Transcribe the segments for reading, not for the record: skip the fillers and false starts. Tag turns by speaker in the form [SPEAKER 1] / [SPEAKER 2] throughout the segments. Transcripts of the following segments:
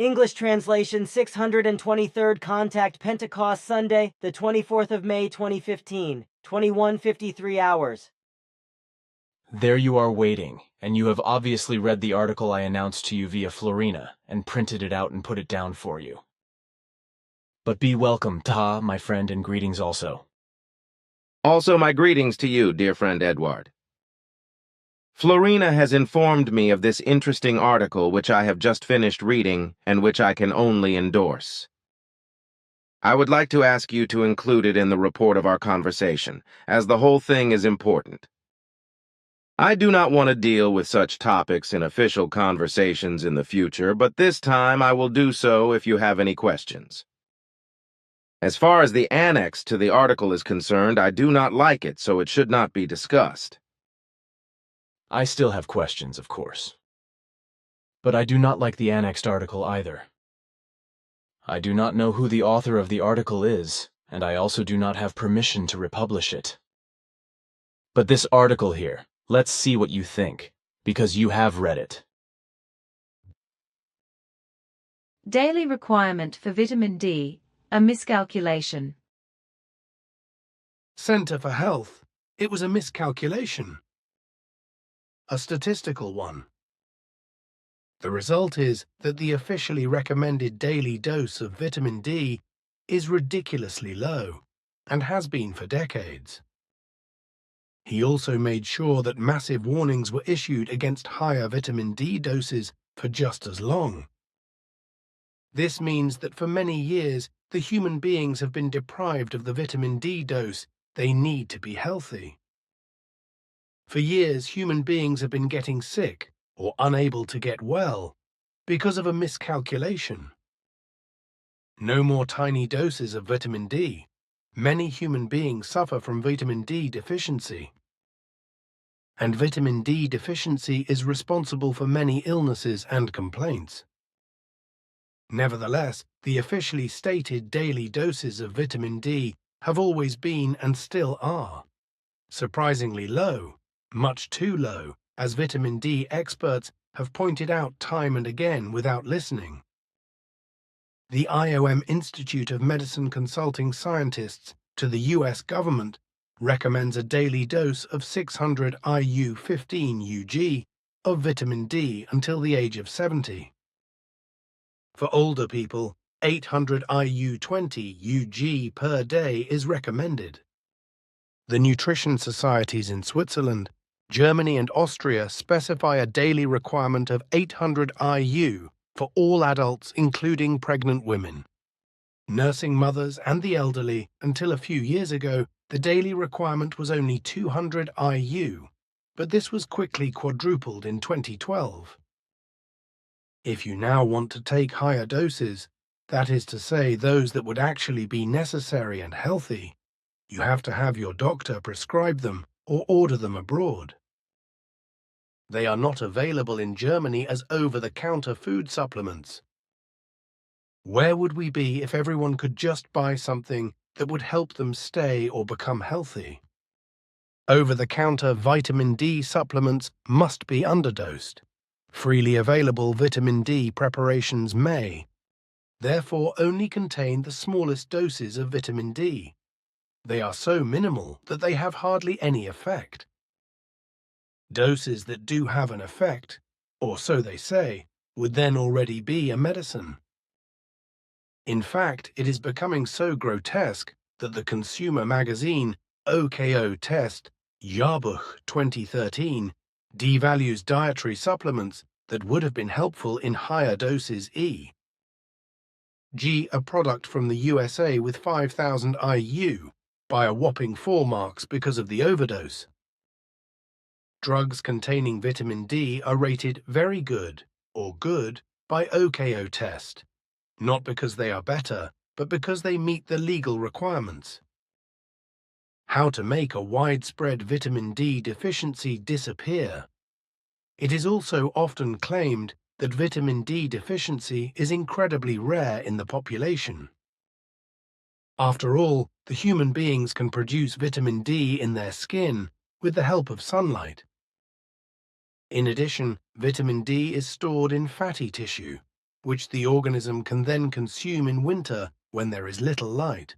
[SPEAKER 1] English translation 623rd Contact Pentecost Sunday, the 24th of May 2015, 21:53 hours.
[SPEAKER 2] There you are waiting, and you have obviously read the article I announced to you via Florena and printed it out and put it down for you. But be welcome, Ta, my friend, and greetings also.
[SPEAKER 3] Also my greetings to you, dear friend Edward. Florena has informed me of this interesting article which I have just finished reading and which I can only endorse. I would like to ask you to include it in the report of our conversation, as the whole thing is important. I do not want to deal with such topics in official conversations in the future, but this time I will do so if you have any questions. As far as the annex to the article is concerned, I do not like it, so it should not be discussed.
[SPEAKER 2] I still have questions, of course. But I do not like the annexed article either. I do not know who the author of the article is, and I also do not have permission to republish it. But this article here, let's see what you think, because you have read it.
[SPEAKER 4] Daily requirement for vitamin D, a miscalculation.
[SPEAKER 5] Center for Health, it was a miscalculation. A statistical one. The result is that the officially recommended daily dose of vitamin D is ridiculously low, and has been for decades. He also made sure that massive warnings were issued against higher vitamin D doses for just as long. This means that for many years, the human beings have been deprived of the vitamin D dose they need to be healthy. For years, human beings have been getting sick or unable to get well because of a miscalculation. No more tiny doses of vitamin D. Many human beings suffer from vitamin D deficiency. And vitamin D deficiency is responsible for many illnesses and complaints. Nevertheless, the officially stated daily doses of vitamin D have always been and still are surprisingly low, much too low, as vitamin D experts have pointed out time and again without listening. The IOM Institute of Medicine consulting scientists to the US government recommends a daily dose of 600 IU-15 UG of vitamin D until the age of 70. For older people, 800 IU-20 UG per day is recommended. The nutrition societies in Switzerland, Germany and Austria specify a daily requirement of 800 IU for all adults, including pregnant women, nursing mothers and the elderly. Until a few years ago, the daily requirement was only 200 IU, but this was quickly quadrupled in 2012. If you now want to take higher doses, that is to say those that would actually be necessary and healthy, you have to have your doctor prescribe them or order them abroad. They are not available in Germany as over-the-counter food supplements. Where would we be if everyone could just buy something that would help them stay or become healthy? Over-the-counter vitamin D supplements must be underdosed. Freely available vitamin D preparations may, therefore, only contain the smallest doses of vitamin D. They are so minimal that they have hardly any effect. Doses that do have an effect, or so they say, would then already be a medicine. In fact, it is becoming so grotesque that the consumer magazine OKO Test Jahrbuch 2013 devalues dietary supplements that would have been helpful in higher doses e.g. a product from the USA with 5,000 IU by a whopping 4 marks because of the overdose. Drugs containing vitamin D are rated very good or good by OKO Test, not because they are better, but because they meet the legal requirements. How to make a widespread vitamin D deficiency disappear. It is also often claimed that vitamin D deficiency is incredibly rare in the population. After all, the human beings can produce vitamin D in their skin with the help of sunlight. In addition, vitamin D is stored in fatty tissue, which the organism can then consume in winter when there is little light.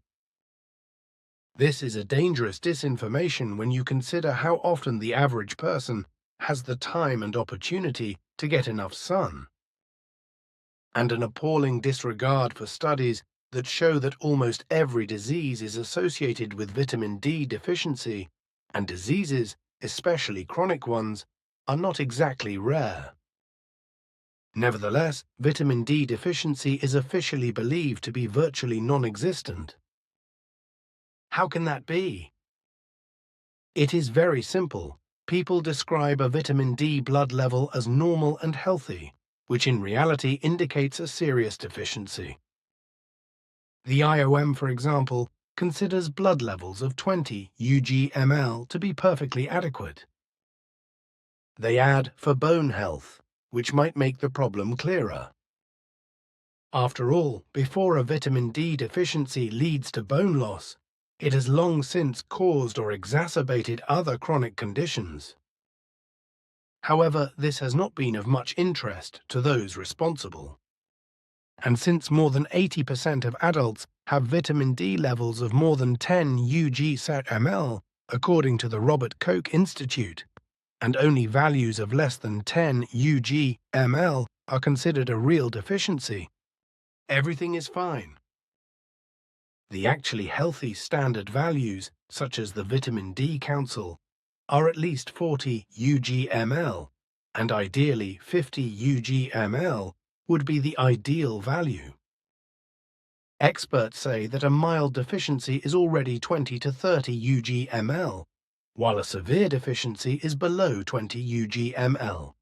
[SPEAKER 5] This is a dangerous disinformation when you consider how often the average person has the time and opportunity to get enough sun, and an appalling disregard for studies that show that almost every disease is associated with vitamin D deficiency, and diseases, especially chronic ones, are not exactly rare. Nevertheless, vitamin D deficiency is officially believed to be virtually non-existent. How can that be? It is very simple. People describe a vitamin D blood level as normal and healthy, which in reality indicates a serious deficiency. The IOM, for example, considers blood levels of 20 ug/ml to be perfectly adequate. They add for bone health, which might make the problem clearer. After all, before a vitamin D deficiency leads to bone loss, it has long since caused or exacerbated other chronic conditions. However, this has not been of much interest to those responsible. And since more than 80% of adults have vitamin D levels of more than 10 ug/ml, according to the Robert Koch Institute, and only values of less than 10 ug/ml are considered a real deficiency, everything is fine. The actually healthy standard values, such as the Vitamin D Council, are at least 40 ug/ml, and ideally 50 ug/ml would be the ideal value. Experts say that a mild deficiency is already 20 to 30 ug/ml, while a severe deficiency is below 20 ug/ml.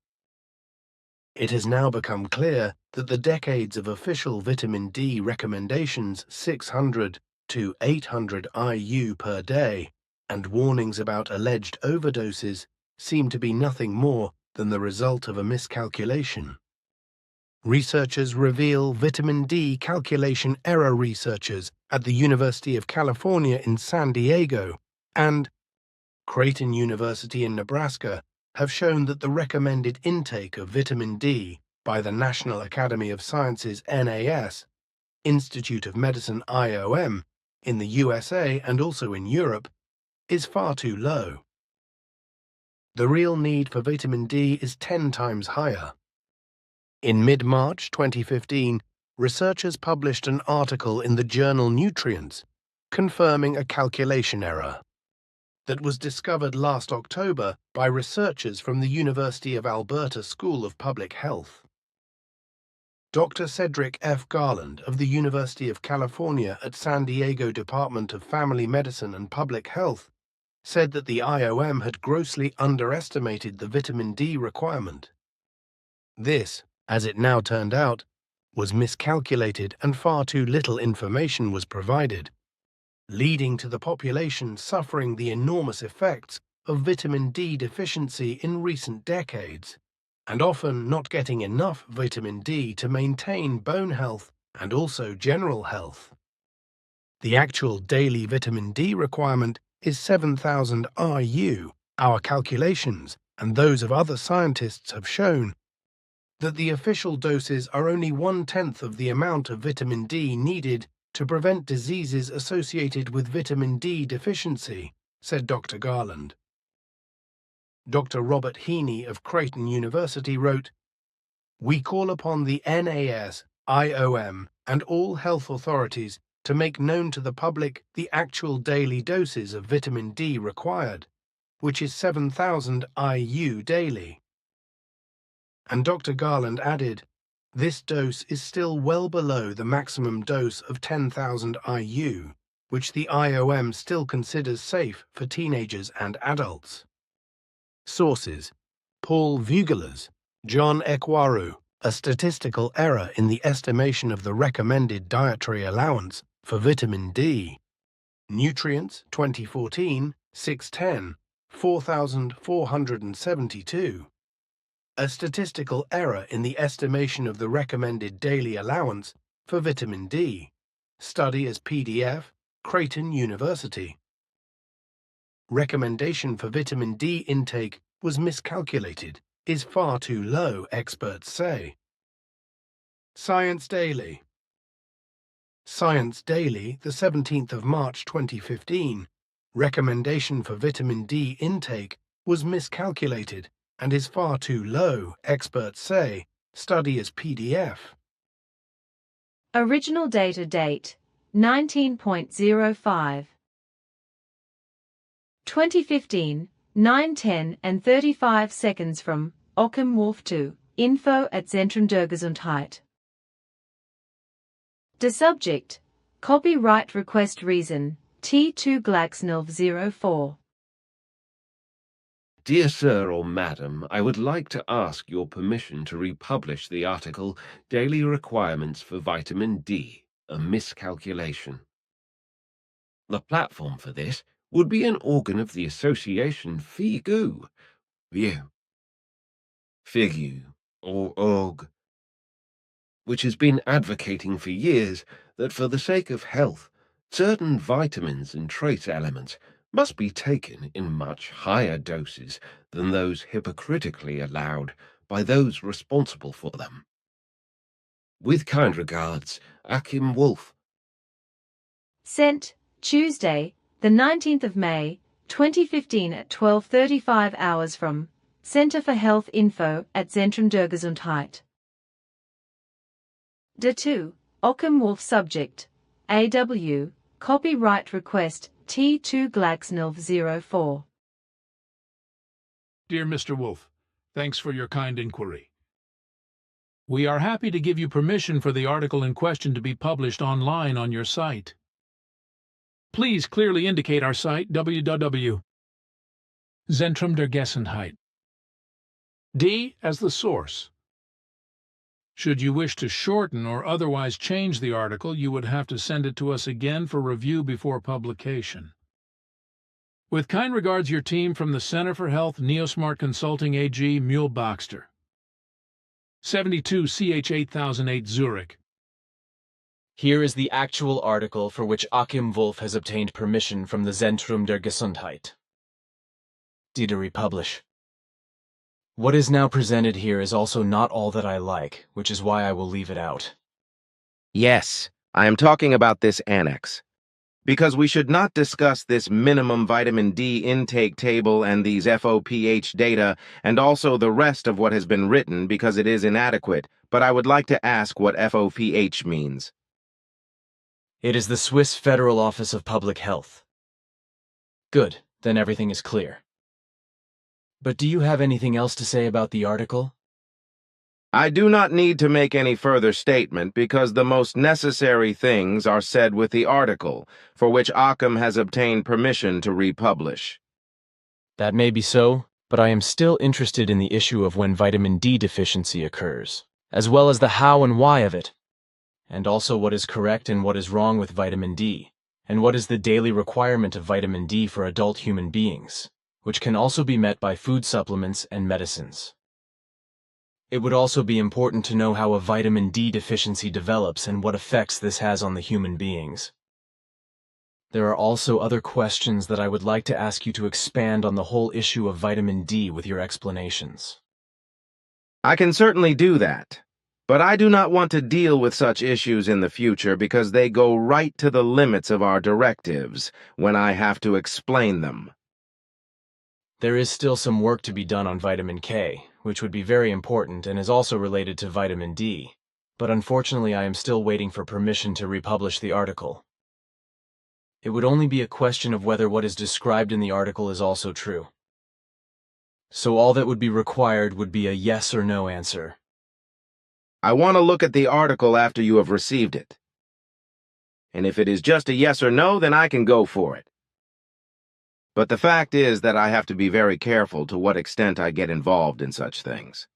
[SPEAKER 5] It has now become clear that the decades of official vitamin D recommendations 600 to 800 IU per day and warnings about alleged overdoses seem to be nothing more than the result of a miscalculation. Researchers reveal vitamin D calculation error. Researchers at the University of California in San Diego and Creighton University in Nebraska have shown that the recommended intake of vitamin D by the National Academy of Sciences (NAS), Institute of Medicine (IOM) in the USA and also in Europe is far too low. The real need for vitamin D is 10 times higher. In mid-March 2015, researchers published an article in the journal Nutrients confirming a calculation error that was discovered last October by researchers from the University of Alberta School of Public Health. Dr. Cedric F. Garland of the University of California at San Diego Department of Family Medicine and Public Health said that the IOM had grossly underestimated the vitamin D requirement. This, as it now turned out, was miscalculated and far too little information was provided, leading to the population suffering the enormous effects of vitamin D deficiency in recent decades, and often not getting enough vitamin D to maintain bone health and also general health. The actual daily vitamin D requirement is 7,000 RU. Our calculations and those of other scientists have shown that the official doses are only 1/10 of the amount of vitamin D needed to prevent diseases associated with vitamin D deficiency, said Dr. Garland. Dr. Robert Heaney of Creighton University wrote, "We call upon the NAS, IOM, and all health authorities to make known to the public the actual daily doses of vitamin D required, which is 7,000 IU daily." And Dr. Garland added, "This dose is still well below the maximum dose of 10,000 IU, which the IOM still considers safe for teenagers and adults." Sources: Paul Vugelas, John Ekwaru, A Statistical Error in the Estimation of the Recommended Dietary Allowance for Vitamin D. Nutrients, 2014, 610, 4472. A Statistical Error in the Estimation of the Recommended Daily Allowance for Vitamin D. Study as PDF, Creighton University. Recommendation for vitamin D intake was miscalculated, is far too low, experts say. Science Daily. Science Daily, the 17th of March 2015. Recommendation for vitamin D intake was miscalculated and is far too low, experts say. Study as PDF.
[SPEAKER 4] Original data date 19.05. 2015, 9:10 and 35 seconds from Occam Wolf to info@Zentrum der Gesundheit. The subject, copyright request reason, T2 Glaxnilv 04.
[SPEAKER 6] Dear Sir or Madam, I would like to ask your permission to republish the article Daily Requirements for Vitamin D, a Miscalculation. The platform for this would be an organ of the association FIGU, or ORG, which has been advocating for years that for the sake of health, certain vitamins and trace elements must be taken in much higher doses than those hypocritically allowed by those responsible for them. With kind regards, Akim Wolf.
[SPEAKER 4] Sent, Tuesday, the 19th of May, 2015 at 12:35 hours from Center for Health Info at Zentrum der Gesundheit. De 2, Occam Wolf subject, AW, copyright request, T2 Glaxnilv 04.
[SPEAKER 7] Dear Mr. Wolf, thanks for your kind inquiry. We are happy to give you permission for the article in question to be published online on your site. Please clearly indicate our site www.Zentrum der Gesundheit. D as the source. Should you wish to shorten or otherwise change the article, you would have to send it to us again for review before publication. With kind regards, your team from the Center for Health Neosmart Consulting AG, Mühlbachster. 72 CH 8008 Zurich.
[SPEAKER 2] Here is the actual article for which Achim Wolf has obtained permission from the Zentrum der Gesundheit. D to republish. What is now presented here is also not all that I like, which is why I will leave it out.
[SPEAKER 3] Yes, I am talking about this annex. Because we should not discuss this minimum vitamin D intake table and these FOPH data and also the rest of what has been written because it is inadequate, but I would like to ask what FOPH means.
[SPEAKER 2] It is the Swiss Federal Office of Public Health. Good, then everything is clear. But do you have anything else to say about the article?
[SPEAKER 3] I do not need to make any further statement because the most necessary things are said with the article, for which Occam has obtained permission to republish.
[SPEAKER 2] That may be so, but I am still interested in the issue of when vitamin D deficiency occurs, as well as the how and why of it, and also what is correct and what is wrong with vitamin D, and what is the daily requirement of vitamin D for adult human beings, which can also be met by food supplements and medicines. It would also be important to know how a vitamin D deficiency develops and what effects this has on the human beings. There are also other questions that I would like to ask you to expand on the whole issue of vitamin D with your explanations.
[SPEAKER 3] I can certainly do that, but I do not want to deal with such issues in the future because they go right to the limits of our directives when I have to explain them.
[SPEAKER 2] There is still some work to be done on vitamin K, which would be very important and is also related to vitamin D, but unfortunately I am still waiting for permission to republish the article. It would only be a question of whether what is described in the article is also true. So all that would be required would be a yes or no answer.
[SPEAKER 3] I want to look at the article after you have received it. And if it is just a yes or no, then I can go for it. But the fact is that I have to be very careful to what extent I get involved in such things.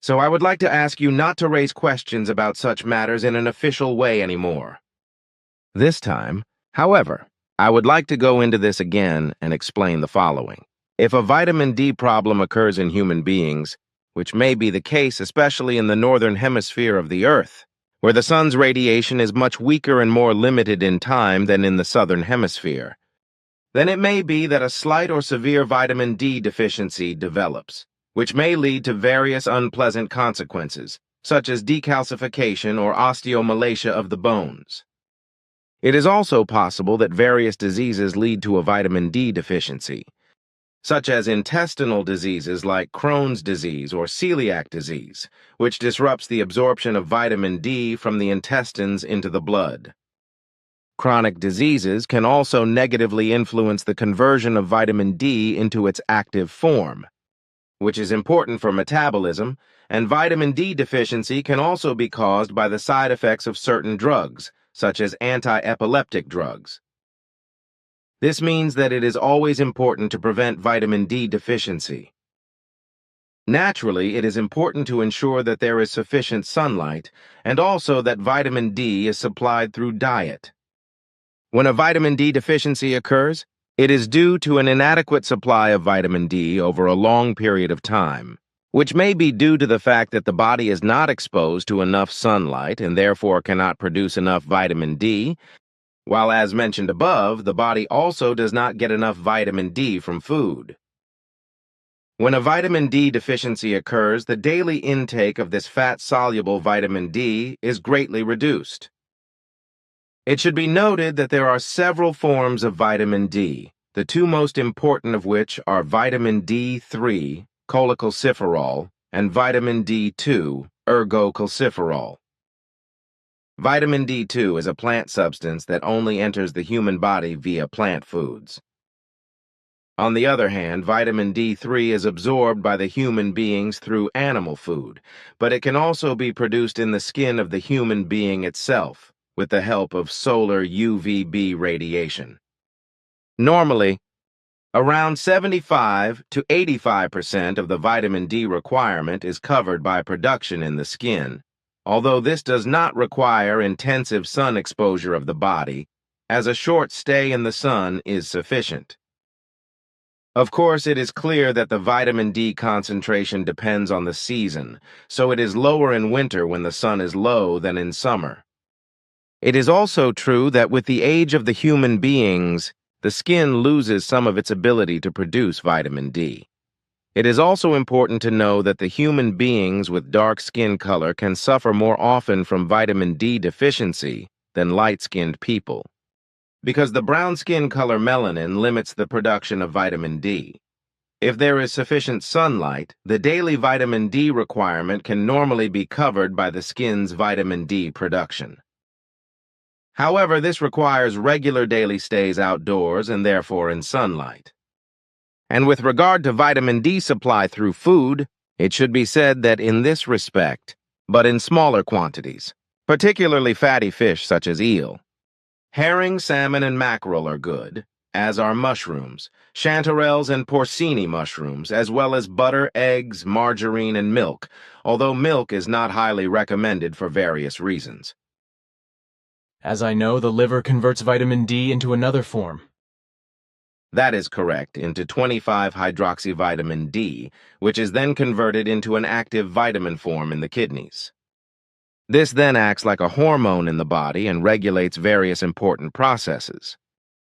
[SPEAKER 3] So I would like to ask you not to raise questions about such matters in an official way anymore. This time, however, I would like to go into this again and explain the following. If a vitamin D problem occurs in human beings, which may be the case especially in the northern hemisphere of the Earth, where the sun's radiation is much weaker and more limited in time than in the southern hemisphere, then it may be that a slight or severe vitamin D deficiency develops, which may lead to various unpleasant consequences, such as decalcification or osteomalacia of the bones. It is also possible that various diseases lead to a vitamin D deficiency, such as intestinal diseases like Crohn's disease or celiac disease, which disrupts the absorption of vitamin D from the intestines into the blood. Chronic diseases can also negatively influence the conversion of vitamin D into its active form, which is important for metabolism, and vitamin D deficiency can also be caused by the side effects of certain drugs, such as anti-epileptic drugs. This means that it is always important to prevent vitamin D deficiency. Naturally, it is important to ensure that there is sufficient sunlight and also that vitamin D is supplied through diet. When a vitamin D deficiency occurs, it is due to an inadequate supply of vitamin D over a long period of time, which may be due to the fact that the body is not exposed to enough sunlight and therefore cannot produce enough vitamin D, while as mentioned above, the body also does not get enough vitamin D from food. When a vitamin D deficiency occurs, the daily intake of this fat-soluble vitamin D is greatly reduced. It should be noted that there are several forms of vitamin D, the two most important of which are vitamin D3, cholecalciferol, and vitamin D2, ergocalciferol. Vitamin D2 is a plant substance that only enters the human body via plant foods. On the other hand, vitamin D3 is absorbed by the human beings through animal food, but it can also be produced in the skin of the human being itself, with the help of solar UVB radiation. Normally, around 75 to 85% of the vitamin D requirement is covered by production in the skin, although this does not require intensive sun exposure of the body, as a short stay in the sun is sufficient. Of course, it is clear that the vitamin D concentration depends on the season, so it is lower in winter when the sun is low than in summer. It is also true that with the age of the human beings, the skin loses some of its ability to produce vitamin D. It is also important to know that the human beings with dark skin color can suffer more often from vitamin D deficiency than light-skinned people, because the brown skin color melanin limits the production of vitamin D. If there is sufficient sunlight, the daily vitamin D requirement can normally be covered by the skin's vitamin D production. However, this requires regular daily stays outdoors and therefore in sunlight. And with regard to vitamin D supply through food, it should be said that in this respect, but in smaller quantities, particularly fatty fish such as eel. Herring, salmon, and mackerel are good, as are mushrooms, chanterelles and porcini mushrooms, as well as butter, eggs, margarine, and milk, although milk is not highly recommended for various reasons.
[SPEAKER 2] As I know, the liver converts vitamin D into another form.
[SPEAKER 3] That is correct, into 25-hydroxyvitamin D, which is then converted into an active vitamin form in the kidneys. This then acts like a hormone in the body and regulates various important processes,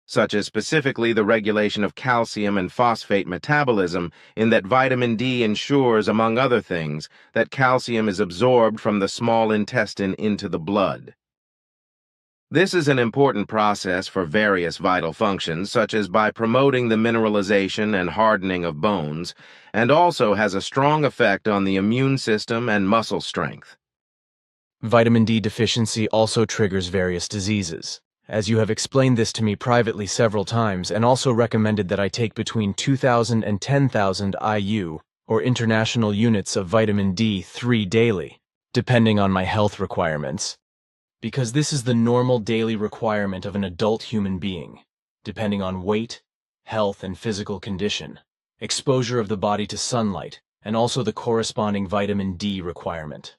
[SPEAKER 3] such as specifically the regulation of calcium and phosphate metabolism, in that vitamin D ensures, among other things, that calcium is absorbed from the small intestine into the blood. This is an important process for various vital functions, such as by promoting the mineralization and hardening of bones, and also has a strong effect on the immune system and muscle strength.
[SPEAKER 2] Vitamin D deficiency also triggers various diseases, as you have explained this to me privately several times and also recommended that I take between 2,000 and 10,000 IU, or international units of vitamin D3 daily, depending on my health requirements, because this is the normal daily requirement of an adult human being, depending on weight, health, and physical condition, exposure of the body to sunlight, and also the corresponding vitamin D requirement.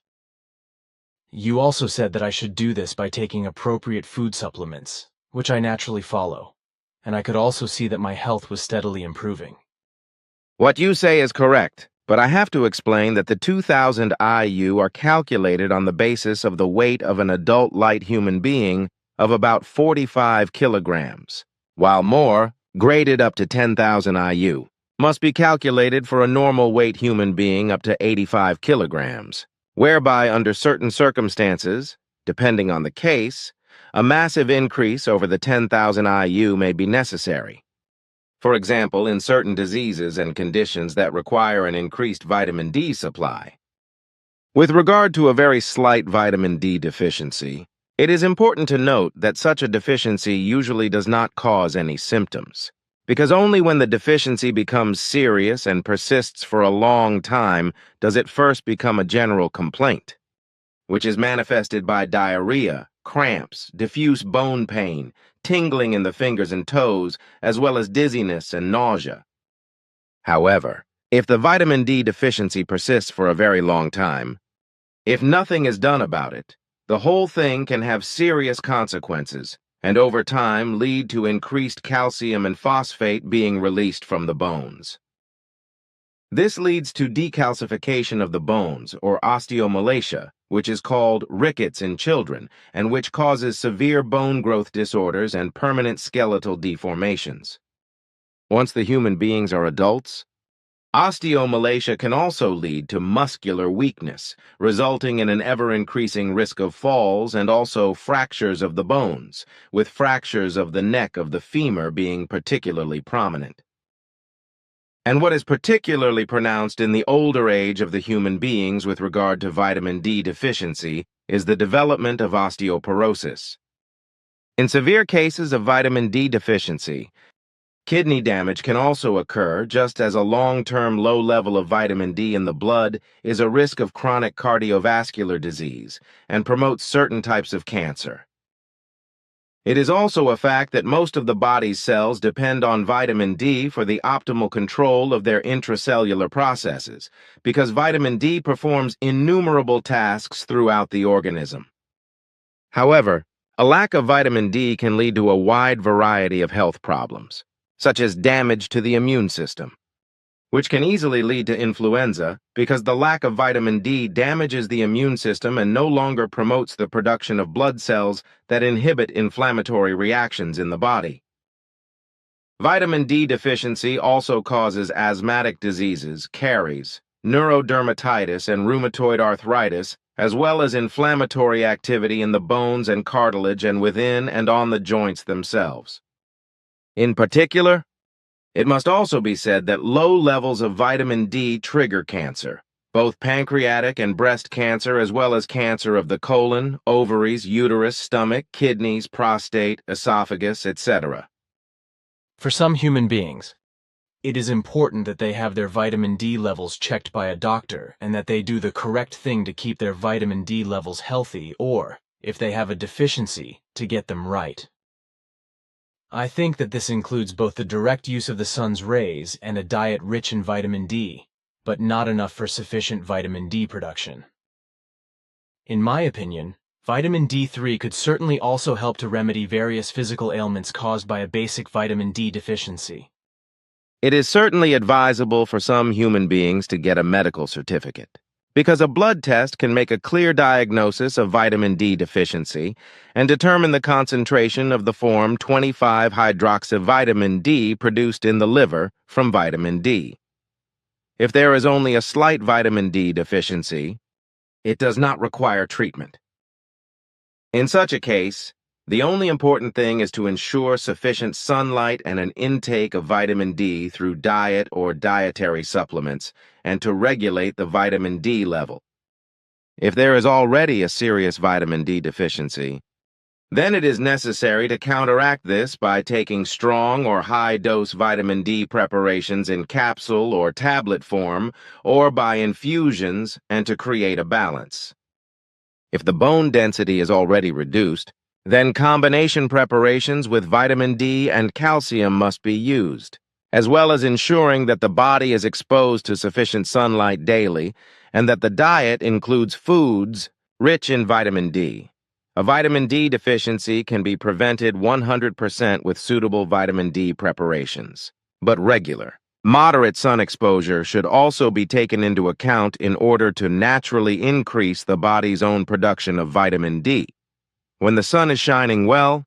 [SPEAKER 2] You also said that I should do this by taking appropriate food supplements, which I naturally follow, and I could also see that my health was steadily improving.
[SPEAKER 3] What you say is correct, but I have to explain that the 2,000 IU are calculated on the basis of the weight of an adult light human being of about 45 kilograms, while more, graded up to 10,000 IU, must be calculated for a normal weight human being up to 85 kilograms. whereby under certain circumstances, depending on the case, a massive increase over the 10,000 IU may be necessary. For example, in certain diseases and conditions that require an increased vitamin D supply. With regard to a very slight vitamin D deficiency, it is important to note that such a deficiency usually does not cause any symptoms, because only when the deficiency becomes serious and persists for a long time does it first become a general complaint, which is manifested by diarrhea, cramps, diffuse bone pain, tingling in the fingers and toes, as well as dizziness and nausea. However, if the vitamin D deficiency persists for a very long time, if nothing is done about it, the whole thing can have serious consequences and over time lead to increased calcium and phosphate being released from the bones. This leads to decalcification of the bones, or osteomalacia, which is called rickets in children, and which causes severe bone growth disorders and permanent skeletal deformations. Once the human beings are adults, osteomalacia can also lead to muscular weakness, resulting in an ever-increasing risk of falls and also fractures of the bones, with fractures of the neck of the femur being particularly prominent. And what is particularly pronounced in the older age of the human beings with regard to vitamin D deficiency is the development of osteoporosis. In severe cases of vitamin D deficiency, kidney damage can also occur, just as a long-term low level of vitamin D in the blood is a risk of chronic cardiovascular disease and promotes certain types of cancer. It is also a fact that most of the body's cells depend on vitamin D for the optimal control of their intracellular processes, because vitamin D performs innumerable tasks throughout the organism. However, a lack of vitamin D can lead to a wide variety of health problems, such as damage to the immune system, which can easily lead to influenza because the lack of vitamin D damages the immune system and no longer promotes the production of blood cells that inhibit inflammatory reactions in the body. Vitamin D deficiency also causes asthmatic diseases, caries, neurodermatitis, and rheumatoid arthritis, as well as inflammatory activity in the bones and cartilage and within and on the joints themselves. In particular, it must also be said that low levels of vitamin D trigger cancer, both pancreatic and breast cancer, as well as cancer of the colon, ovaries, uterus, stomach, kidneys, prostate, esophagus, etc.
[SPEAKER 2] For some human beings, it is important that they have their vitamin D levels checked by a doctor and that they do the correct thing to keep their vitamin D levels healthy, or, if they have a deficiency, to get them right. I think that this includes both the direct use of the sun's rays and a diet rich in vitamin D, but not enough for sufficient vitamin D production. In my opinion, vitamin D3 could certainly also help to remedy various physical ailments caused by a basic vitamin D deficiency.
[SPEAKER 3] It is certainly advisable for some human beings to get a medical certificate, because a blood test can make a clear diagnosis of vitamin D deficiency and determine the concentration of the form 25-hydroxyvitamin D produced in the liver from vitamin D. If there is only a slight vitamin D deficiency, it does not require treatment. In such a case, the only important thing is to ensure sufficient sunlight and an intake of vitamin D through diet or dietary supplements, and to regulate the vitamin D level. If there is already a serious vitamin D deficiency, then it is necessary to counteract this by taking strong or high-dose vitamin D preparations in capsule or tablet form, or by infusions, and to create a balance. If the bone density is already reduced, then combination preparations with vitamin D and calcium must be used, as well as ensuring that the body is exposed to sufficient sunlight daily and that the diet includes foods rich in vitamin D. A vitamin D deficiency can be prevented 100% with suitable vitamin D preparations, but regular, moderate sun exposure should also be taken into account in order to naturally increase the body's own production of vitamin D. When the sun is shining well,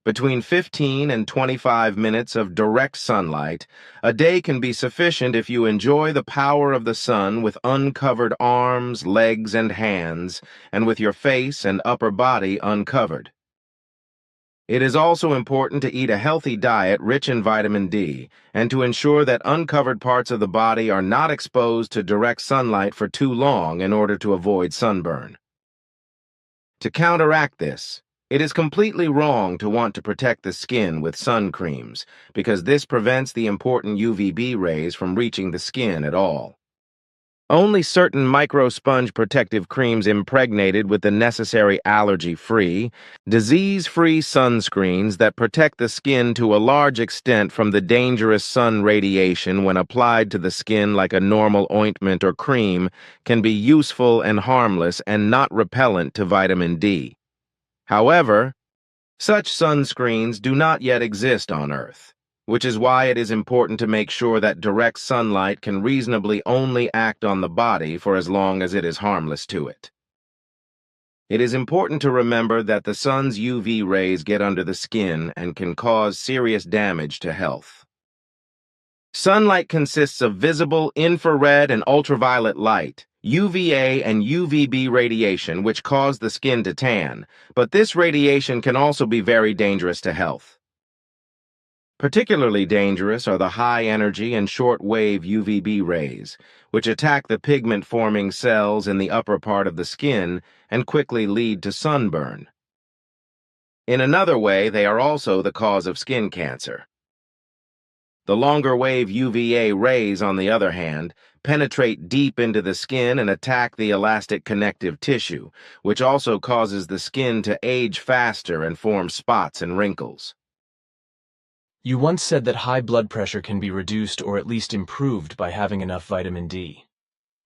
[SPEAKER 3] Between 15 and 25 minutes of direct sunlight, a day can be sufficient if you enjoy the power of the sun with uncovered arms, legs, and hands, and with your face and upper body uncovered. It is also important to eat a healthy diet rich in vitamin D and to ensure that uncovered parts of the body are not exposed to direct sunlight for too long in order to avoid sunburn. To counteract this, it is completely wrong to want to protect the skin with sun creams because this prevents the important UVB rays from reaching the skin at all. Only certain micro-sponge protective creams impregnated with the necessary allergy-free, disease-free sunscreens that protect the skin to a large extent from the dangerous sun radiation when applied to the skin like a normal ointment or cream can be useful and harmless and not repellent to vitamin D. However, such sunscreens do not yet exist on Earth, which is why it is important to make sure that direct sunlight can reasonably only act on the body for as long as it is harmless to it. It is important to remember that the sun's UV rays get under the skin and can cause serious damage to health. Sunlight consists of visible infrared and ultraviolet light, UVA and UVB radiation, which cause the skin to tan, but this radiation can also be very dangerous to health. Particularly dangerous are the high-energy and short-wave UVB rays, which attack the pigment-forming cells in the upper part of the skin and quickly lead to sunburn. In another way, they are also the cause of skin cancer. The longer-wave UVA rays, on the other hand, penetrate deep into the skin and attack the elastic connective tissue, which also causes the skin to age faster and form spots and wrinkles.
[SPEAKER 2] You once said that high blood pressure can be reduced or at least improved by having enough vitamin D.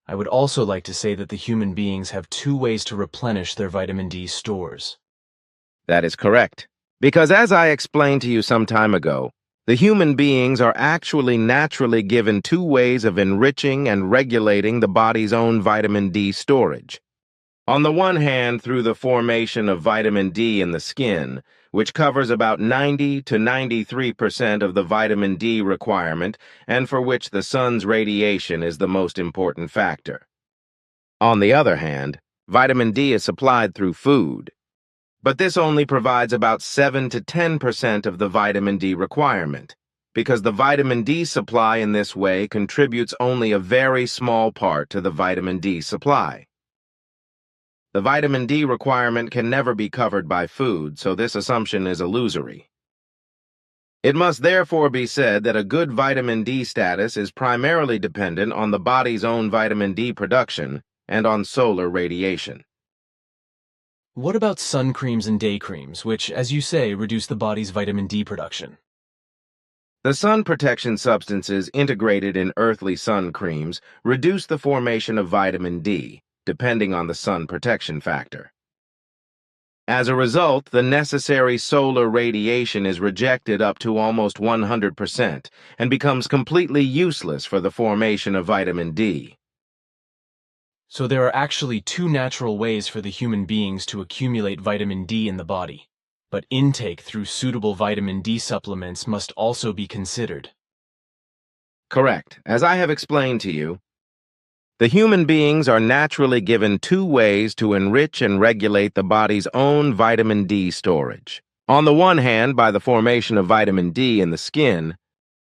[SPEAKER 2] I would also like to say that the human beings have two ways to replenish their vitamin D stores.
[SPEAKER 3] That is correct, because as I explained to you some time ago, the human beings are actually naturally given two ways of enriching and regulating the body's own vitamin D storage. On the one hand, through the formation of vitamin D in the skin, which covers about 90 to 93% of the vitamin D requirement and for which the sun's radiation is the most important factor. On the other hand, vitamin D is supplied through food, but this only provides about 7 to 10% of the vitamin D requirement, because the vitamin D supply in this way contributes only a very small part to the vitamin D supply. The vitamin D requirement can never be covered by food, so this assumption is illusory. It must therefore be said that a good vitamin D status is primarily dependent on the body's own vitamin D production and on solar radiation.
[SPEAKER 2] What about sun creams and day creams, which, as you say, reduce the body's vitamin D production?
[SPEAKER 3] The sun protection substances integrated in earthly sun creams reduce the formation of vitamin D, depending on the sun protection factor. As a result, the necessary solar radiation is rejected up to almost 100% and becomes completely useless for the formation of vitamin D.
[SPEAKER 2] So there are actually two natural ways for the human beings to accumulate vitamin D in the body, but intake through suitable vitamin D supplements must also be considered.
[SPEAKER 3] Correct. As I have explained to you, the human beings are naturally given two ways to enrich and regulate the body's own vitamin D storage. On the one hand, by the formation of vitamin D in the skin,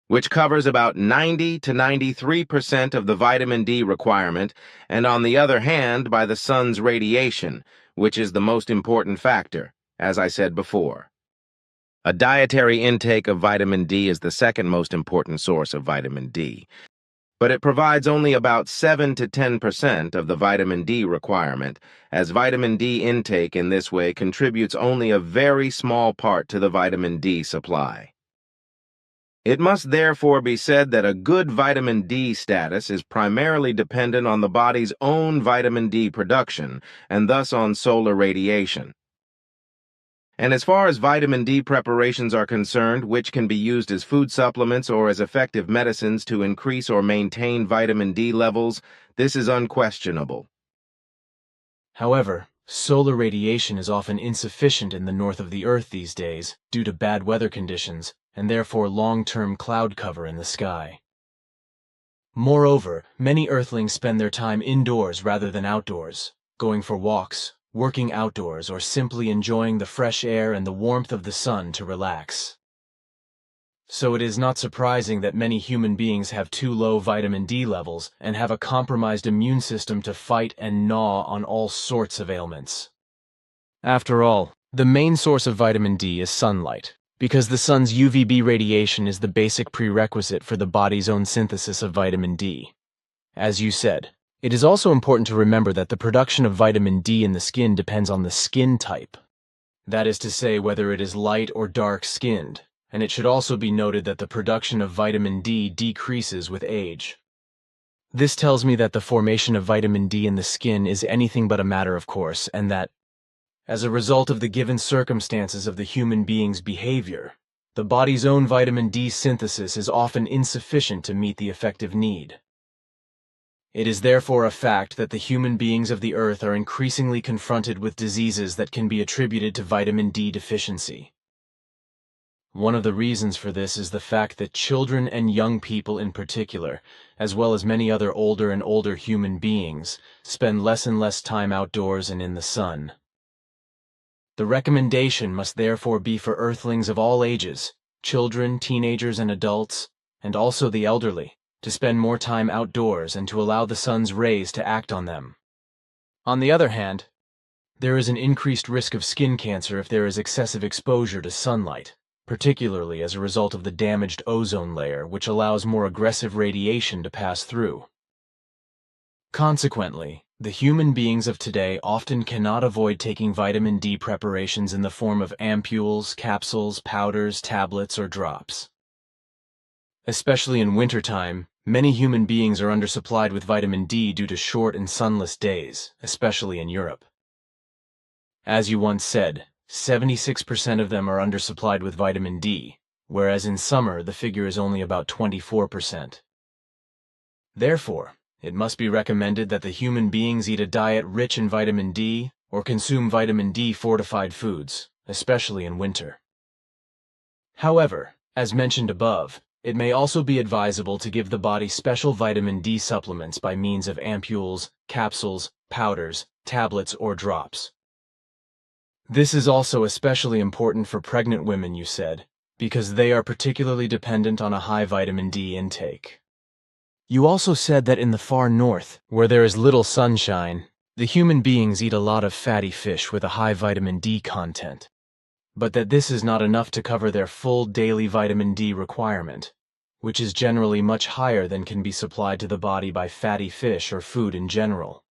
[SPEAKER 3] which covers about 90 to 93% of the vitamin D requirement, and on the other hand, by the sun's radiation, which is the most important factor, as I said before. A dietary intake of vitamin D is the second most important source of vitamin D, but it provides only about 7 to 10% of the vitamin D requirement, as vitamin D intake in this way contributes only a very small part to the vitamin D supply. It must therefore be said that a good vitamin D status is primarily dependent on the body's own vitamin D production, and thus on solar radiation. And as far as vitamin D preparations are concerned, which can be used as food supplements or as effective medicines to increase or maintain vitamin D levels, this is unquestionable.
[SPEAKER 2] However, Solar radiation is often insufficient in the north of the Earth these days due to bad weather conditions and therefore long-term cloud cover in the sky. Moreover, many Earthlings spend their time indoors rather than outdoors, going for walks, working outdoors, or simply enjoying the fresh air and the warmth of the sun to relax. So it is not surprising that many human beings have too low vitamin D levels and have a compromised immune system to fight and gnaw on all sorts of ailments. After all, the main source of vitamin D is sunlight, because the sun's UVB radiation is the basic prerequisite for the body's own synthesis of vitamin D. As you said, it is also important to remember that the production of vitamin D in the skin depends on the skin type. That is to say, whether it is light or dark-skinned. And it should also be noted that the production of vitamin D decreases with age. This tells me that the formation of vitamin D in the skin is anything but a matter of course, and that, as a result of the given circumstances of the human being's behavior, the body's own vitamin D synthesis is often insufficient to meet the effective need. It is therefore a fact that the human beings of the Earth are increasingly confronted with diseases that can be attributed to vitamin D deficiency. One of the reasons for this is the fact that children and young people in particular, as well as many other older and older human beings, spend less and less time outdoors and in the sun. The recommendation must therefore be for Earthlings of all ages, children, teenagers, and adults, and also the elderly, to spend more time outdoors and to allow the sun's rays to act on them. On the other hand, there is an increased risk of skin cancer if there is excessive exposure to sunlight, particularly as a result of the damaged ozone layer, which allows more aggressive radiation to pass through. Consequently, the human beings of today often cannot avoid taking vitamin D preparations in the form of ampules, capsules, powders, tablets, or drops. Especially in wintertime, many human beings are undersupplied with vitamin D due to short and sunless days, especially in Europe. As you once said, 76% of them are undersupplied with vitamin D, whereas in summer the figure is only about 24%. Therefore, it must be recommended that the human beings eat a diet rich in vitamin D or consume vitamin D fortified foods, especially in winter. However, as mentioned above, it may also be advisable to give the body special vitamin D supplements by means of ampules, capsules, powders, tablets, or drops. This is also especially important for pregnant women, you said, because they are particularly dependent on a high vitamin D intake. You also said that in the far north, where there is little sunshine, the human beings eat a lot of fatty fish with a high vitamin D content, but that this is not enough to cover their full daily vitamin D requirement, which is generally much higher than can be supplied to the body by fatty fish or food in general.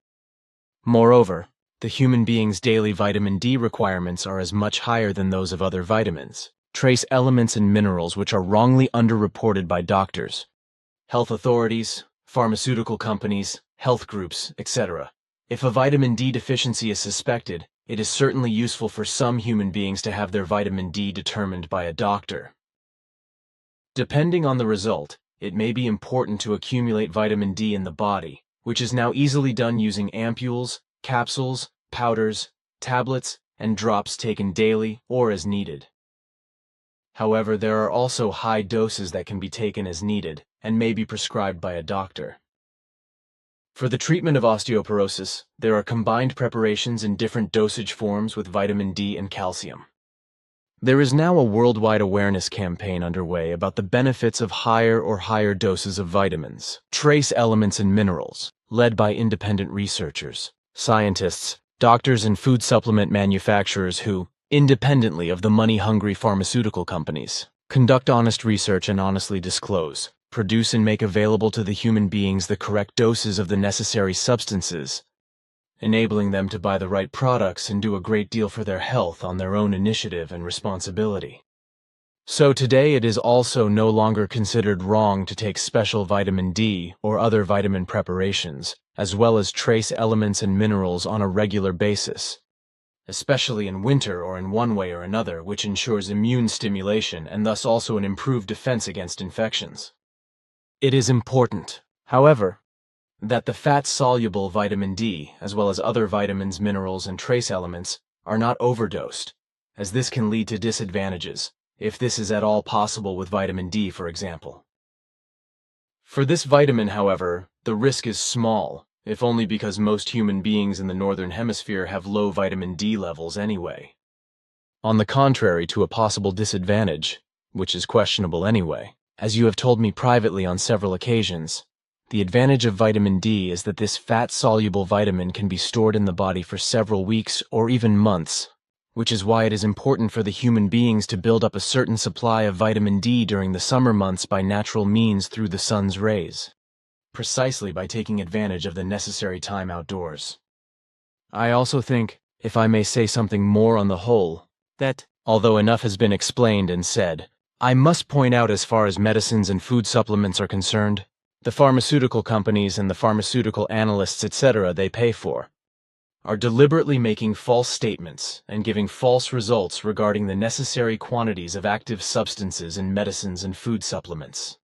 [SPEAKER 2] Moreover, the human being's daily vitamin D requirements are as much higher than those of other vitamins, trace elements and minerals which are wrongly underreported by doctors, health authorities, pharmaceutical companies, health groups, etc. If a vitamin D deficiency is suspected, it is certainly useful for some human beings to have their vitamin D determined by a doctor. Depending on the result, it may be important to accumulate vitamin D in the body, which is now easily done using ampules, capsules, powders, tablets, and drops taken daily or as needed. However, there are also high doses that can be taken as needed and may be prescribed by a doctor. For the treatment of osteoporosis, there are combined preparations in different dosage forms with vitamin D and calcium. There is now a worldwide awareness campaign underway about the benefits of higher doses of vitamins, trace elements, and minerals, led by independent researchers, scientists, doctors, and food supplement manufacturers who, independently of the money-hungry pharmaceutical companies, conduct honest research and honestly disclose, produce and make available to the human beings the correct doses of the necessary substances, enabling them to buy the right products and do a great deal for their health on their own initiative and responsibility. So today it is also no longer considered wrong to take special vitamin D or other vitamin preparations, as well as trace elements and minerals on a regular basis, especially in winter or in one way or another, which ensures immune stimulation and thus also an improved defense against infections. It is important, however, that the fat-soluble vitamin D, as well as other vitamins, minerals, and trace elements, are not overdosed, as this can lead to disadvantages, if this is at all possible with vitamin D, for example. For this vitamin, however, the risk is small, if only because most human beings in the Northern Hemisphere have low vitamin D levels anyway. On the contrary to a possible disadvantage, which is questionable anyway, as you have told me privately on several occasions, the advantage of vitamin D is that this fat-soluble vitamin can be stored in the body for several weeks or even months, which is why it is important for the human beings to build up a certain supply of vitamin D during the summer months by natural means through the sun's rays, precisely by taking advantage of the necessary time outdoors. I also think, if I may say something more on the whole, that, although enough has been explained and said, I must point out as far as medicines and food supplements are concerned, the pharmaceutical companies and the pharmaceutical analysts, etc., they pay for, are deliberately making false statements and giving false results regarding the necessary quantities of active substances in medicines and food supplements.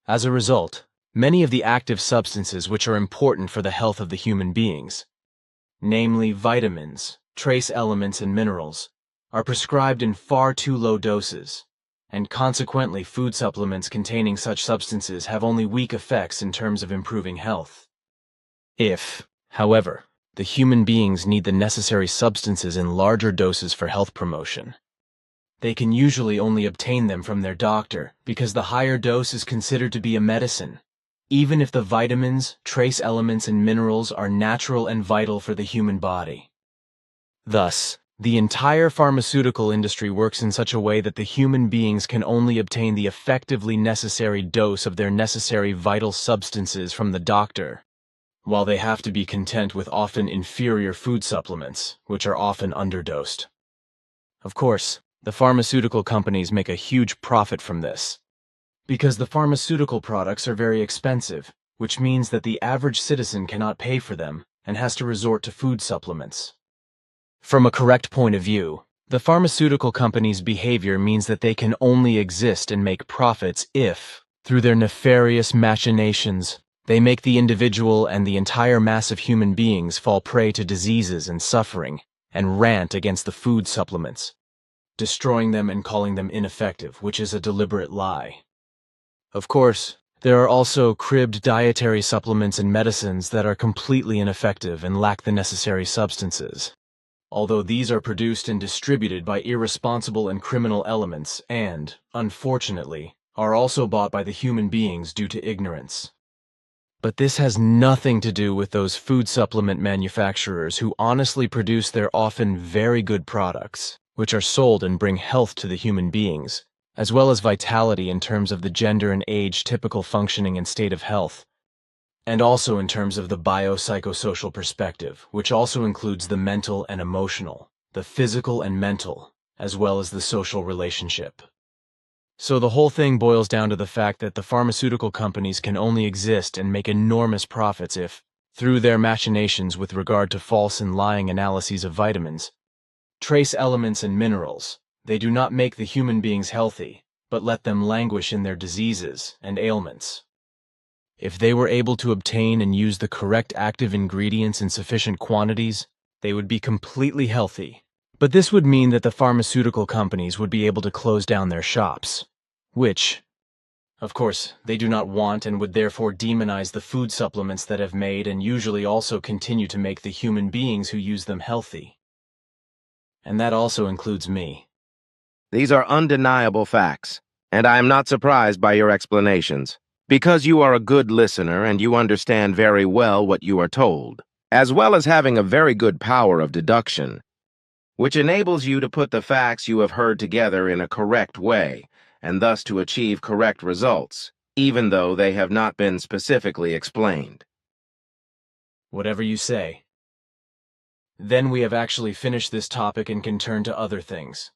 [SPEAKER 2] As a result, many of the active substances which are important for the health of the human beings, namely vitamins, trace elements, and minerals, are prescribed in far too low doses, and consequently food supplements containing such substances have only weak effects in terms of improving health. If, however, the human beings need the necessary substances in larger doses for health promotion, they can usually only obtain them from their doctor because the higher dose is considered to be a medicine, even if the vitamins, trace elements, and minerals are natural and vital for the human body. Thus, the entire pharmaceutical industry works in such a way that the human beings can only obtain the effectively necessary dose of their necessary vital substances from the doctor, while they have to be content with often inferior food supplements, which are often underdosed. Of course, the pharmaceutical companies make a huge profit from this, because the pharmaceutical products are very expensive, which means that the average citizen cannot pay for them and has to resort to food supplements. From a correct point of view, the pharmaceutical companies' behavior means that they can only exist and make profits if, through their nefarious machinations, they make the individual and the entire mass of human beings fall prey to diseases and suffering, and rant against the food supplements, destroying them and calling them ineffective, which is a deliberate lie. Of course, there are also cribbed dietary supplements and medicines that are completely ineffective and lack the necessary substances, although these are produced and distributed by irresponsible and criminal elements and, unfortunately, are also bought by the human beings due to ignorance. But this has nothing to do with those food supplement manufacturers who honestly produce their often very good products, which are sold and bring health to the human beings, as well as vitality in terms of the gender and age typical functioning and state of health, and also in terms of the biopsychosocial perspective, which also includes the mental and emotional, the physical and mental, as well as the social relationship. So the whole thing boils down to the fact that the pharmaceutical companies can only exist and make enormous profits if, through their machinations with regard to false and lying analyses of vitamins, trace elements, and minerals, they do not make the human beings healthy, but let them languish in their diseases and ailments. If they were able to obtain and use the correct active ingredients in sufficient quantities, they would be completely healthy. But this would mean that the pharmaceutical companies would be able to close down their shops, which, of course, they do not want, and would therefore demonize the food supplements that have made and usually also continue to make the human beings who use them healthy. And that also includes me.
[SPEAKER 3] These are undeniable facts, and I am not surprised by your explanations, because you are a good listener and you understand very well what you are told, as well as having a very good power of deduction, which enables you to put the facts you have heard together in a correct way, and thus to achieve correct results, even though they have not been specifically explained.
[SPEAKER 2] Whatever you say. Then we have actually finished this topic and can turn to other things.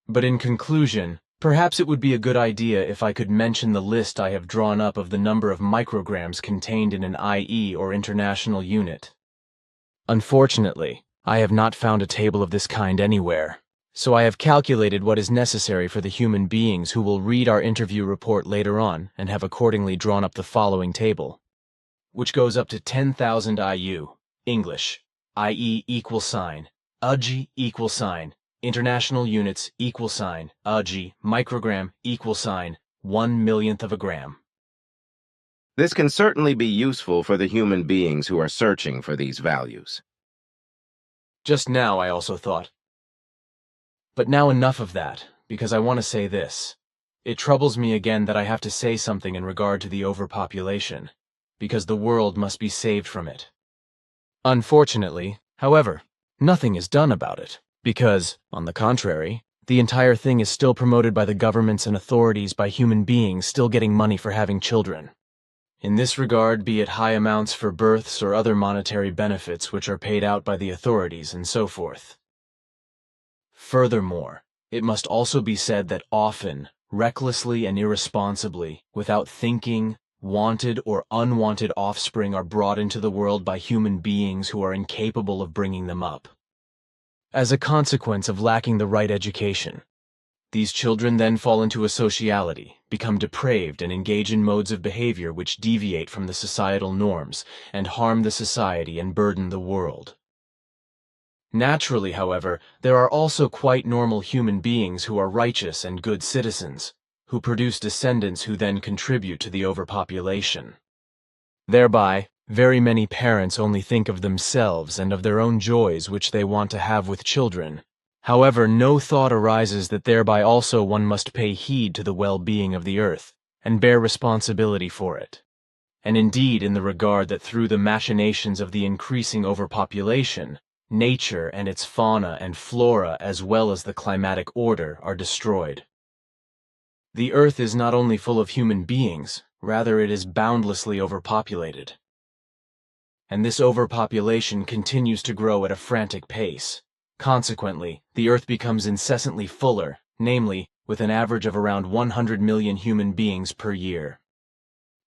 [SPEAKER 2] But in conclusion, perhaps it would be a good idea if I could mention the list I have drawn up of the number of micrograms contained in an IE or international unit. Unfortunately, I have not found a table of this kind anywhere, so I have calculated what is necessary for the human beings who will read our interview report later on and have accordingly drawn up the following table. which goes up to 10,000 IU, English, i.e. =, UG international units UG, microgram =, 1/1,000,000th of a gram.
[SPEAKER 3] This can certainly be useful for the human beings who are searching for these values.
[SPEAKER 2] Just now, I also thought. But now enough of that, because I want to say this. It troubles me again that I have to say something in regard to the overpopulation, because the world must be saved from it. Unfortunately, however, nothing is done about it, because, on the contrary, the entire thing is still promoted by the governments and authorities by human beings still getting money for having children. In this regard, be it high amounts for births or other monetary benefits which are paid out by the authorities and so forth. Furthermore, it must also be said that often, recklessly and irresponsibly, without thinking, wanted or unwanted offspring are brought into the world by human beings who are incapable of bringing them up. As a consequence of lacking the right education, these children then fall into asociality, become depraved, and engage in modes of behavior which deviate from the societal norms and harm the society and burden the world. Naturally, however, there are also quite normal human beings who are righteous and good citizens, who produce descendants who then contribute to the overpopulation. Thereby, very many parents only think of themselves and of their own joys which they want to have with children. However, no thought arises that thereby also one must pay heed to the well-being of the earth, and bear responsibility for it. And indeed, in the regard that through the machinations of the increasing overpopulation, nature and its fauna and flora as well as the climatic order are destroyed. The earth is not only full of human beings, rather it is boundlessly overpopulated. And this overpopulation continues to grow at a frantic pace. Consequently, the earth becomes incessantly fuller, namely, with an average of around 100 million human beings per year.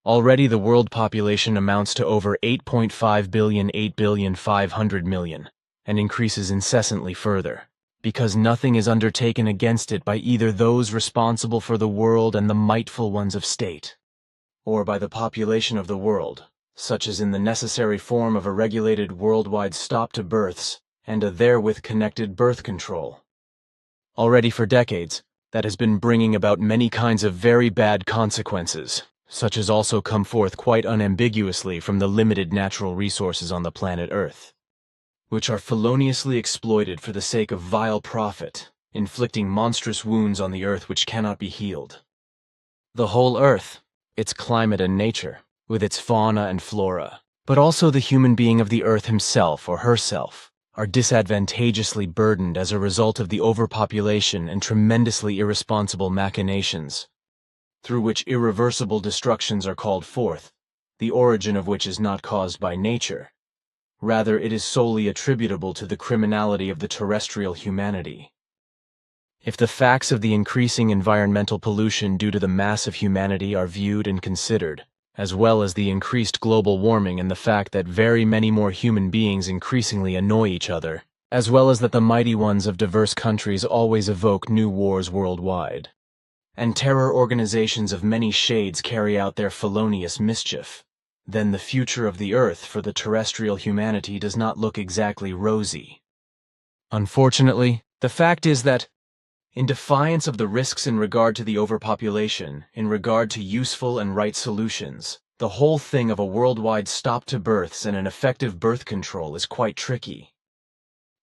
[SPEAKER 2] Already the world population amounts to over 8.5 billion, 8,500 million, and increases incessantly further, because nothing is undertaken against it by either those responsible for the world and the mightful ones of state, or by the population of the world, such as in the necessary form of a regulated worldwide stop to births and a therewith connected birth control. Already for decades, that has been bringing about many kinds of very bad consequences, such as also come forth quite unambiguously from the limited natural resources on the planet Earth, which are feloniously exploited for the sake of vile profit, inflicting monstrous wounds on the earth which cannot be healed. The whole earth, its climate and nature, with its fauna and flora, but also the human being of the earth himself or herself, are disadvantageously burdened as a result of the overpopulation and tremendously irresponsible machinations, through which irreversible destructions are called forth, the origin of which is not caused by nature. Rather, it is solely attributable to the criminality of the terrestrial humanity. If the facts of the increasing environmental pollution due to the mass of humanity are viewed and considered, as well as the increased global warming and the fact that very many more human beings increasingly annoy each other, as well as that the mighty ones of diverse countries always evoke new wars worldwide, and terror organizations of many shades carry out their felonious mischief, then the future of the earth for the terrestrial humanity does not look exactly rosy. Unfortunately, the fact is that, in defiance of the risks in regard to the overpopulation, in regard to useful and right solutions, the whole thing of a worldwide stop to births and an effective birth control is quite tricky.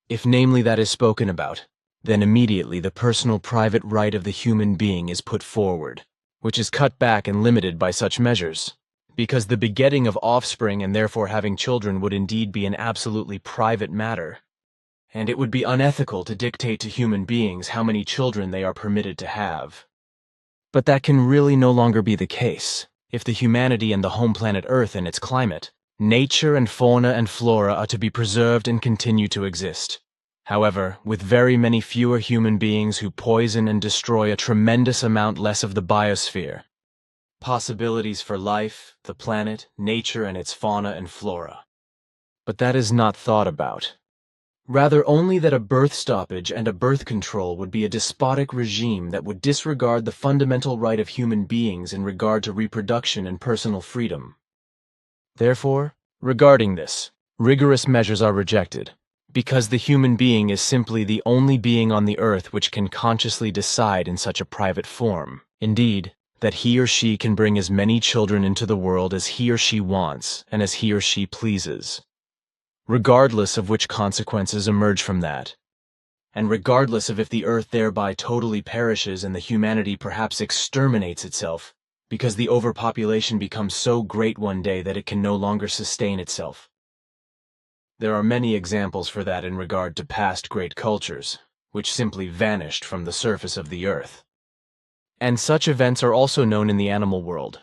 [SPEAKER 2] If namely that is spoken about, then immediately the personal private right of the human being is put forward, which is cut back and limited by such measures, because the begetting of offspring and therefore having children would indeed be an absolutely private matter, and it would be unethical to dictate to human beings how many children they are permitted to have. But that can really no longer be the case, if the humanity and the home planet Earth and its climate, nature and fauna and flora are to be preserved and continue to exist. However, with very many fewer human beings who poison and destroy a tremendous amount less of the biosphere, possibilities for life, the planet, nature and its fauna and flora. But that is not thought about. Rather only that a birth stoppage and a birth control would be a despotic regime that would disregard the fundamental right of human beings in regard to reproduction and personal freedom. Therefore, regarding this, rigorous measures are rejected, because the human being is simply the only being on the earth which can consciously decide in such a private form, indeed, that he or she can bring as many children into the world as he or she wants and as he or she pleases, regardless of which consequences emerge from that, and regardless of if the earth thereby totally perishes and the humanity perhaps exterminates itself, because the overpopulation becomes so great one day that it can no longer sustain itself. There are many examples for that in regard to past great cultures, which simply vanished from the surface of the earth. And such events are also known in the animal world,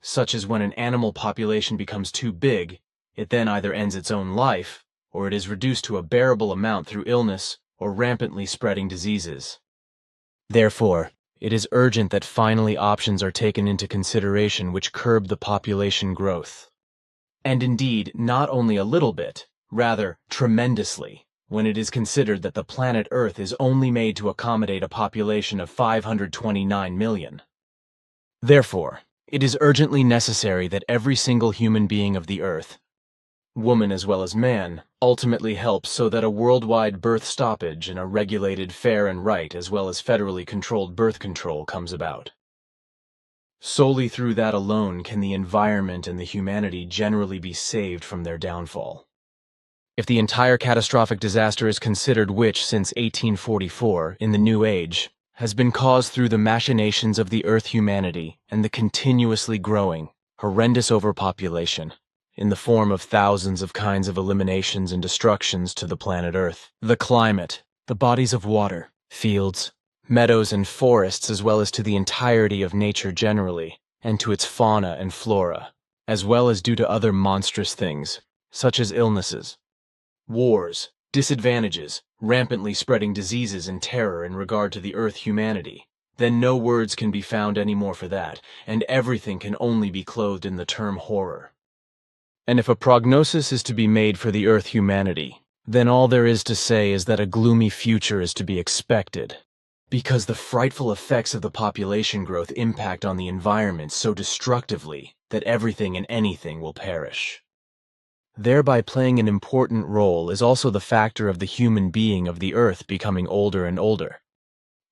[SPEAKER 2] such as when an animal population becomes too big, it then either ends its own life, or it is reduced to a bearable amount through illness or rampantly spreading diseases. Therefore, it is urgent that finally options are taken into consideration which curb the population growth. And indeed, not only a little bit, rather tremendously, when it is considered that the planet Earth is only made to accommodate a population of 529 million. Therefore, it is urgently necessary that every single human being of the Earth, woman as well as man, ultimately helps so that a worldwide birth stoppage and a regulated fair and right as well as federally controlled birth control comes about. Solely through that alone can the environment and the humanity generally be saved from their downfall. If the entire catastrophic disaster is considered which, since 1844, in the New Age, has been caused through the machinations of the Earth humanity and the continuously growing, horrendous overpopulation, in the form of thousands of kinds of eliminations and destructions to the planet Earth, the climate, the bodies of water, fields, meadows and forests, as well as to the entirety of nature generally, and to its fauna and flora, as well as due to other monstrous things, such as illnesses, wars, disadvantages, rampantly spreading diseases and terror in regard to the Earth humanity, then no words can be found anymore for that, and everything can only be clothed in the term horror. And if a prognosis is to be made for the Earth humanity, then all there is to say is that a gloomy future is to be expected, because the frightful effects of the population growth impact on the environment so destructively that everything and anything will perish. Thereby playing an important role is also the factor of the human being of the Earth becoming older and older,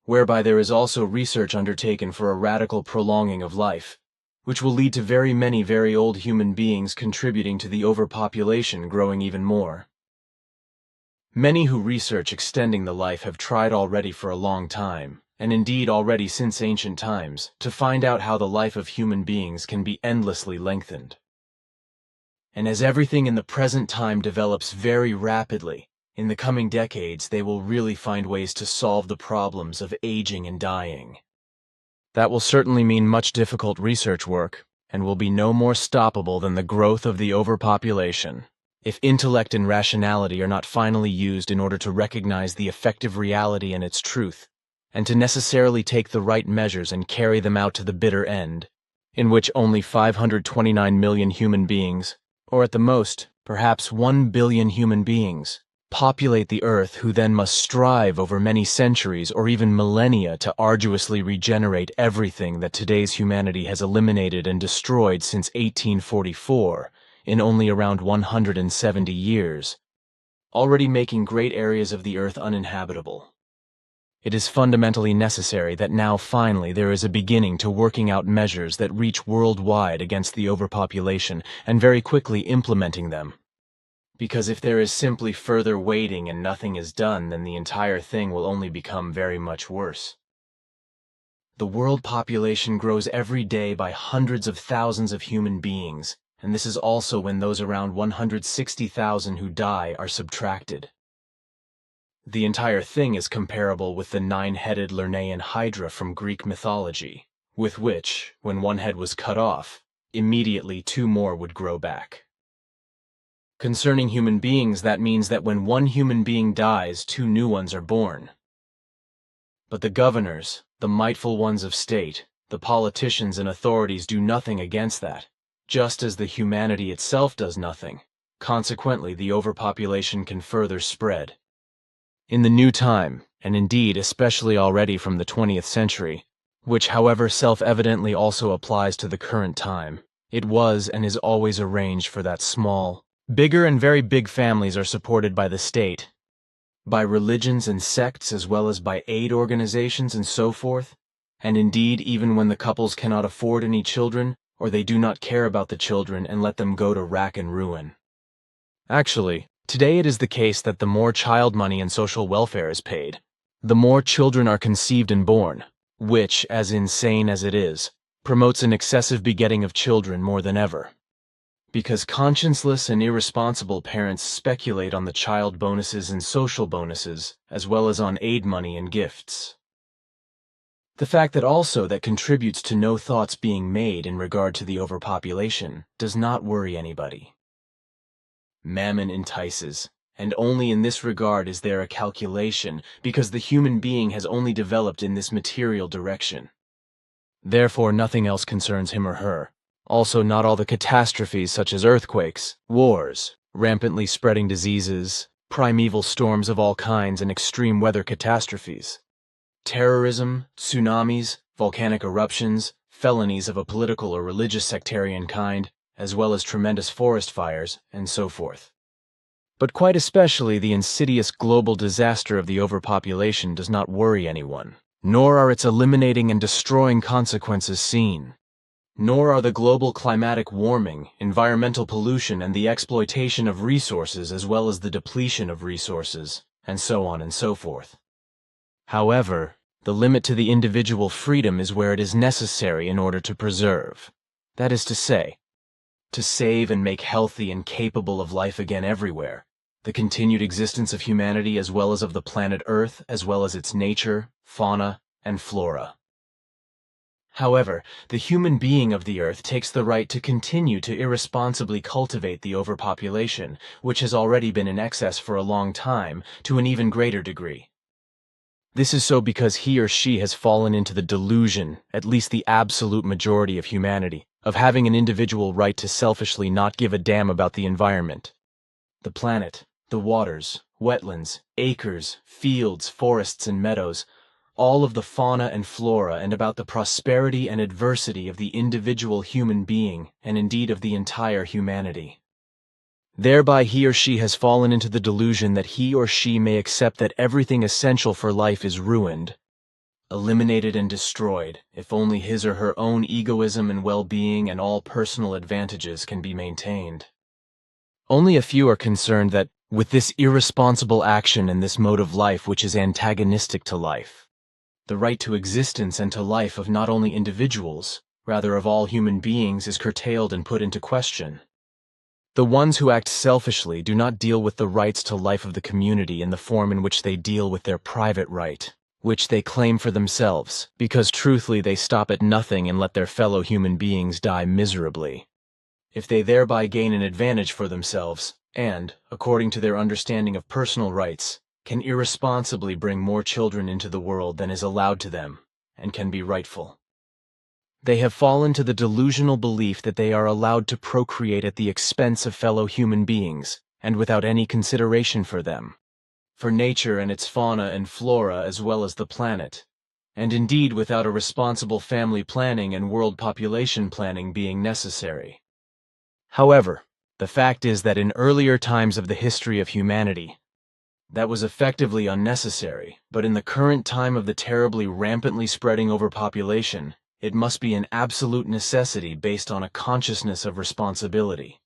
[SPEAKER 2] whereby there is also research undertaken for a radical prolonging of life, which will lead to very many very old human beings contributing to the overpopulation growing even more. Many who research extending the life have tried already for a long time, and indeed already since ancient times, to find out how the life of human beings can be endlessly lengthened. And as everything in the present time develops very rapidly, in the coming decades they will really find ways to solve the problems of aging and dying. That will certainly mean much difficult research work, and will be no more stoppable than the growth of the overpopulation, if intellect and rationality are not finally used in order to recognize the effective reality and its truth, and to necessarily take the right measures and carry them out to the bitter end, in which only 529 million human beings, or at the most, perhaps 1 billion human beings, populate the Earth, who then must strive over many centuries or even millennia to arduously regenerate everything that today's humanity has eliminated and destroyed since 1844 in only around 170 years, already making great areas of the Earth uninhabitable. It is fundamentally necessary that now finally there is a beginning to working out measures that reach worldwide against the overpopulation and very quickly implementing them. Because if there is simply further waiting and nothing is done, then the entire thing will only become very much worse. The world population grows every day by hundreds of thousands of human beings, and this is also when those around 160,000 who die are subtracted. The entire thing is comparable with the 9-headed Lernaean Hydra from Greek mythology, with which, when one head was cut off, immediately 2 more would grow back. Concerning human beings, that means that when one human being dies, 2 new ones are born. But the governors, the mightful ones of state, the politicians and authorities do nothing against that, just as the humanity itself does nothing. Consequently, the overpopulation can further spread. In the new time, and indeed especially already from the 20th century, which however self-evidently also applies to the current time, It was and is always arranged for that small. Bigger and very big families are supported by the state, by religions and sects, as well as by aid organizations and so forth. And indeed, even when the couples cannot afford any children, or they do not care about the children and let them go to rack and ruin. Actually, today it is the case that the more child money and social welfare is paid, the more children are conceived and born, which, as insane as it is, promotes an excessive begetting of children more than ever. Because conscienceless and irresponsible parents speculate on the child bonuses and social bonuses, as well as on aid money and gifts. The fact that contributes to no thoughts being made in regard to the overpopulation does not worry anybody. Mammon entices, and only in this regard is there a calculation, because the human being has only developed in this material direction. Therefore nothing else concerns him or her. Also not all the catastrophes such as earthquakes, wars, rampantly spreading diseases, primeval storms of all kinds, and extreme weather catastrophes. Terrorism, tsunamis, volcanic eruptions, felonies of a political or religious sectarian kind, as well as tremendous forest fires, and so forth. But quite especially the insidious global disaster of the overpopulation does not worry anyone, nor are its eliminating and destroying consequences seen. Nor are the global climatic warming, environmental pollution, and the exploitation of resources as well as the depletion of resources, and so on and so forth. However, the limit to the individual freedom is where it is necessary in order to preserve. That is to say, to save and make healthy and capable of life again everywhere, the continued existence of humanity as well as of the planet Earth, as well as its nature, fauna, and flora. However, the human being of the Earth takes the right to continue to irresponsibly cultivate the overpopulation, which has already been in excess for a long time, to an even greater degree. This is so because he or she has fallen into the delusion, at least the absolute majority of humanity, of having an individual right to selfishly not give a damn about the environment. The planet, the waters, wetlands, acres, fields, forests, and meadows, all of the fauna and flora, and about the prosperity and adversity of the individual human being, and indeed of the entire humanity. Thereby he or she has fallen into the delusion that he or she may accept that everything essential for life is ruined, eliminated and destroyed, if only his or her own egoism and well-being and all personal advantages can be maintained. Only a few are concerned that, with this irresponsible action and this mode of life which is antagonistic to life, the right to existence and to life of not only individuals, rather of all human beings, is curtailed and put into question. The ones who act selfishly do not deal with the rights to life of the community in the form in which they deal with their private right, which they claim for themselves, because truthfully they stop at nothing and let their fellow human beings die miserably. If they thereby gain an advantage for themselves, and, according to their understanding of personal rights, can irresponsibly bring more children into the world than is allowed to them, and can be rightful. They have fallen to the delusional belief that they are allowed to procreate at the expense of fellow human beings, and without any consideration for them, for nature and its fauna and flora as well as the planet, and indeed without a responsible family planning and world population planning being necessary. However, the fact is that in earlier times of the history of humanity, that was effectively unnecessary, but in the current time of the terribly rampantly spreading overpopulation, it must be an absolute necessity based on a consciousness of responsibility.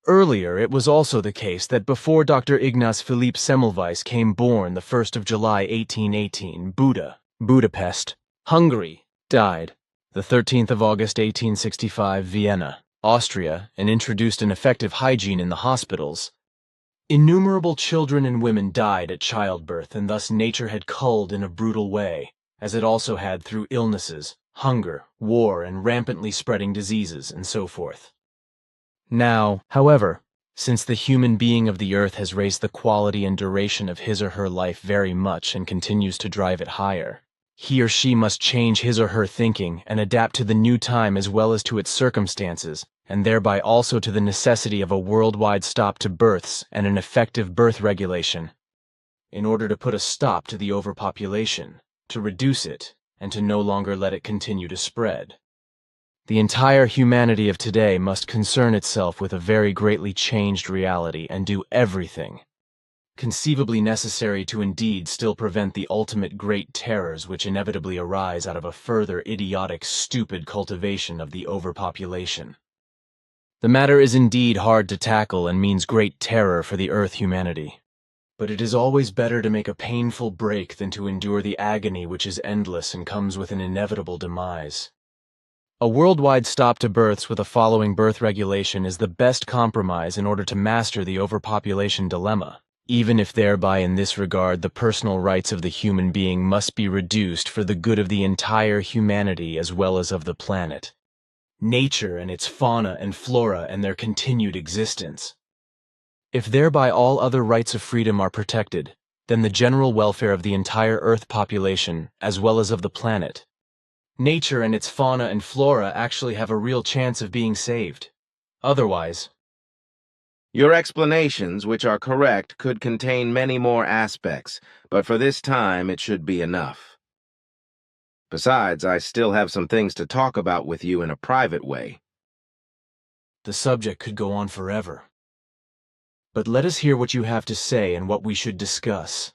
[SPEAKER 2] Earlier, it was also the case that before Dr. Ignaz Philipp Semmelweis came born the 1st of July 1818, Buda, Budapest, Hungary, died the 13th of August 1865, Vienna, Austria, and introduced an effective hygiene in the hospitals. Innumerable children and women died at childbirth, and thus nature had culled in a brutal way, as it also had through illnesses, hunger, war, and rampantly spreading diseases, and so forth. Now, however, since the human being of the earth has raised the quality and duration of his or her life very much and continues to drive it higher, he or she must change his or her thinking and adapt to the new time as well as to its circumstances, and thereby also to the necessity of a worldwide stop to births and an effective birth regulation, in order to put a stop to the overpopulation, to reduce it, and to no longer let it continue to spread. The entire humanity of today must concern itself with a very greatly changed reality and do everything conceivably necessary to indeed still prevent the ultimate great terrors which inevitably arise out of a further idiotic, stupid cultivation of the overpopulation. The matter is indeed hard to tackle and means great terror for the Earth humanity. But it is always better to make a painful break than to endure the agony which is endless and comes with an inevitable demise. A worldwide stop to births with a following birth regulation is the best compromise in order to master the overpopulation dilemma, even if thereby in this regard the personal rights of the human being must be reduced for the good of the entire humanity as well as of the planet, nature and its fauna and flora and their continued existence. If thereby all other rights of freedom are protected, then the general welfare of the entire Earth population, as well as of the planet, nature and its fauna and flora actually have a real chance of being saved. Otherwise,
[SPEAKER 3] Your explanations, which are correct, could contain many more aspects, but for this time it should be enough. Besides, I still have some things to talk about with you in a private way.
[SPEAKER 2] the subject could go on forever. But let us hear what you have to say and what we should discuss.